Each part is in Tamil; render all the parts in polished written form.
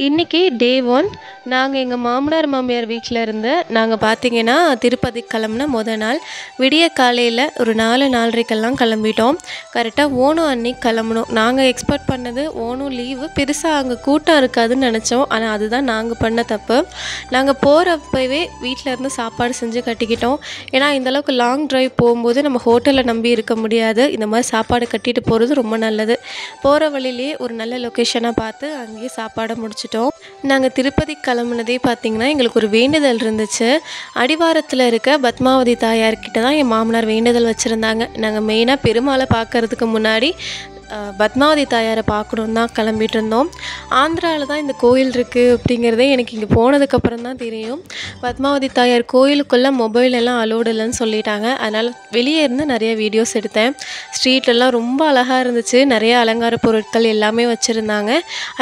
இன்னைக்கு டே 1 நாங்கள் எங்கள் மாமனார் மாமியார் வீட்டில் இருந்து நாங்கள் பார்த்தீங்கன்னா திருப்பதி கிளம்புன நாள் விடிய காலையில் ஒரு 4:30க்கெல்லாம் கிளம்பிட்டோம். கரெக்டாக ஓணம் அன்னைக்கு கிளம்பணும். நாங்கள் எக்ஸ்பெக்ட் பண்ணது ஓணம் லீவு பெருசாக அங்கே கூட்டம் இருக்காதுன்னு நினச்சோம். ஆனால் அதுதான் நாங்கள் பண்ண தப்பு. நாங்கள் போகிறப்பவே வீட்டில் இருந்து சாப்பாடு செஞ்சு கட்டிக்கிட்டோம். ஏன்னா இந்தளவுக்கு லாங் ட்ரைவ் போகும்போது நம்ம ஹோட்டலில் நம்பி இருக்க முடியாது. இந்த மாதிரி சாப்பாடு கட்டிட்டு போகிறது ரொம்ப நல்லது. போகிற வழியிலே ஒரு நல்ல லொக்கேஷனாக பார்த்து அங்கேயே சாப்பாடை முடிச்சிட்டோம். நாங்கள் திருப்பதி கிளம்புனதே பார்த்திங்கன்னா எங்களுக்கு ஒரு வேண்டுதல் இருந்துச்சு. அடிவாரத்தில் இருக்க பத்மாவதி தாயார்கிட்ட தான் என் மாமனார் வேண்டுதல் வச்சுருந்தாங்க. நாங்கள் மெயினாக பெருமாளை பார்க்கறதுக்கு முன்னாடி பத்மாவதி தாயாரை பார்க்கணுன்னு தான் கிளம்பிட்டு இருந்தோம். ஆந்திராவில் தான் இந்த கோயில் இருக்குது அப்படிங்கிறதே எனக்கு இங்கே போனதுக்கப்புறம் தான் தெரியும். பத்மாவதி தாயார் கோயிலுக்குள்ளே மொபைல் எல்லாம் அலோடு இல்லைன்னு சொல்லிட்டாங்க. அதனால் வெளியே இருந்து நிறைய வீடியோஸ் எடுத்தேன். ஸ்ட்ரீட்லலாம் ரொம்ப அழகாக இருந்துச்சு. நிறைய அலங்கார பொருட்கள் எல்லாமே வச்சுருந்தாங்க.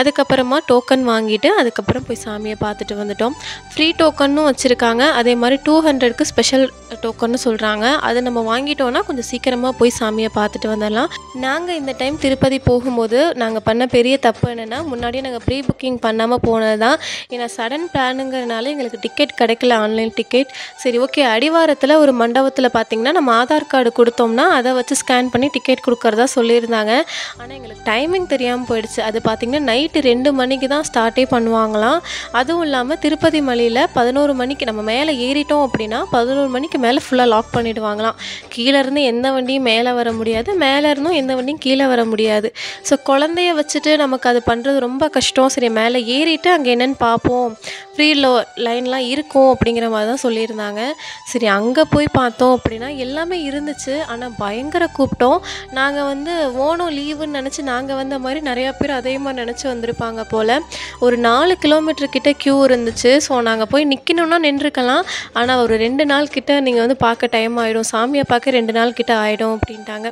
அதுக்கப்புறமா டோக்கன் வாங்கிட்டு அதுக்கப்புறம் போய் சாமியை பார்த்துட்டு வந்துட்டோம். ஃப்ரீ டோக்கன்னும் வச்சுருக்காங்க. அதே மாதிரி 200க்கு ஸ்பெஷல் டோக்கன்னு சொல்கிறாங்க. அதை நம்ம வாங்கிட்டோன்னா கொஞ்சம் சீக்கிரமாக போய் சாமியை பார்த்துட்டு வந்துடலாம். நாங்கள் இந்த டைம் திருப்பதி போகும்போது நாங்கள் பண்ண பெரிய தப்பு என்னென்னா, முன்னாடியே நாங்கள் ப்ரீ புக்கிங் பண்ணாமல் போனது தான். ஏன்னா சடன் பிளானுங்கிறதுனால எங்களுக்கு டிக்கெட் கிடைக்கல, ஆன்லைன் டிக்கெட். சரி ஓகே, அடிவாரத்தில் ஒரு மண்டபத்தில் பார்த்திங்கன்னா நம்ம ஆதார் கார்டு கொடுத்தோம்னா அதை வச்சு ஸ்கேன் பண்ணி டிக்கெட் கொடுக்குறதா சொல்லியிருந்தாங்க. ஆனால் எங்களுக்கு டைமிங் தெரியாமல் போயிடுச்சு. அது பார்த்திங்கன்னா நைட்டு 2 மணிக்கு தான் ஸ்டார்ட்டே பண்ணுவாங்களாம். அதுவும் இல்லாமல் திருப்பதி மலையில் 11 மணிக்கு நம்ம மேலே ஏறிட்டோம் அப்படின்னா 11 மணிக்கு மேலே ஃபுல்லாக லாக் பண்ணிவிடுவாங்களாம். கீழேருந்து எந்த வண்டியும் மேலே வர முடியாது, மேலே இருந்தும் எந்த வண்டியும் கீழே வர முடியாது. ஸோ குழந்தைய வச்சுட்டு நமக்கு அது பண்ணுறது ரொம்ப கஷ்டம். சரி மேலே ஏறிட்டு அங்கே என்னென்னு பார்ப்போம், ஃப்ரீ லைன்லாம் இருக்கும் அப்படிங்கிற மாதிரி தான் சொல்லியிருந்தாங்க. சரி அங்கே போய் பார்த்தோம் அப்படின்னா எல்லாமே இருந்துச்சு. ஆனால் பயங்கர கூப்பிட்டோம். நாங்கள் ஓணம் லீவுன்னு நினச்சி நாங்கள் வந்த மாதிரி நிறையா பேர் அதே மாதிரி நினச்சி வந்திருப்பாங்க போல். ஒரு 4 கிலோமீட்டர் கிட்ட க்யூ இருந்துச்சு. ஸோ நாங்கள் போய் நிற்கணுன்னா நின்றுக்கலாம். ஆனால் ஒரு 2 நாள் கிட்ட நீங்கள் பார்க்க டைம் ஆகிடும், சாமியை பார்க்க 2 நாள் கிட்ட ஆகிடும் அப்படின்ட்டாங்க.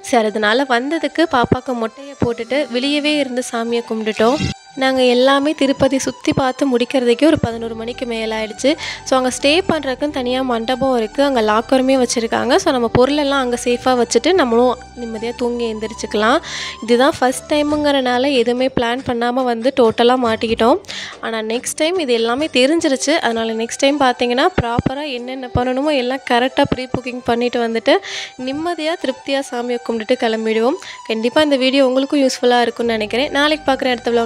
சரி அதனால் வந்ததுக்கு பாப்பாவுக்கு மொட்டையை போட்டுட்டு வெளியவே இருந்து சாமியை கும்பிட்டுட்டோம். நாங்கள் எல்லாமே திருப்பதி சுற்றி பார்த்து முடிக்கிறதுக்கே ஒரு 11 மணிக்கு மேலே ஆகிடுச்சு. ஸோ அங்கே ஸ்டே பண்ணுறதுக்குன்னு தனியாக மண்டபம் இருக்குது, அங்கே லாக்கருமே வச்சுருக்காங்க. ஸோ நம்ம பொருளெல்லாம் அங்கே சேஃபாக வச்சுட்டு நம்மளும் நிம்மதியாக தூங்கி எழுந்திரிச்சிக்கலாம். இதுதான் ஃபஸ்ட் டைமுங்கிறனால எதுவுமே பிளான் பண்ணாமல் டோட்டலாக மாட்டிக்கிட்டோம். ஆனால் நெக்ஸ்ட் டைம் இது எல்லாமே தெரிஞ்சிருச்சு. அதனால் நெக்ஸ்ட் டைம் பார்த்திங்கன்னா ப்ராப்பராக என்னென்ன பண்ணணுமோ எல்லாம் கரெக்டாக ப்ரீ புக்கிங் பண்ணிவிட்டு நிம்மதியாக திருப்தியாக சாமியை கும்பிட்டுட்டு கிளம்பிடுவோம். கண்டிப்பாக இந்த வீடியோ உங்களுக்கும் யூஸ்ஃபுல்லாக இருக்கும்னு நினைக்கிறேன். நாளைக்கு பார்க்குற இடத்துல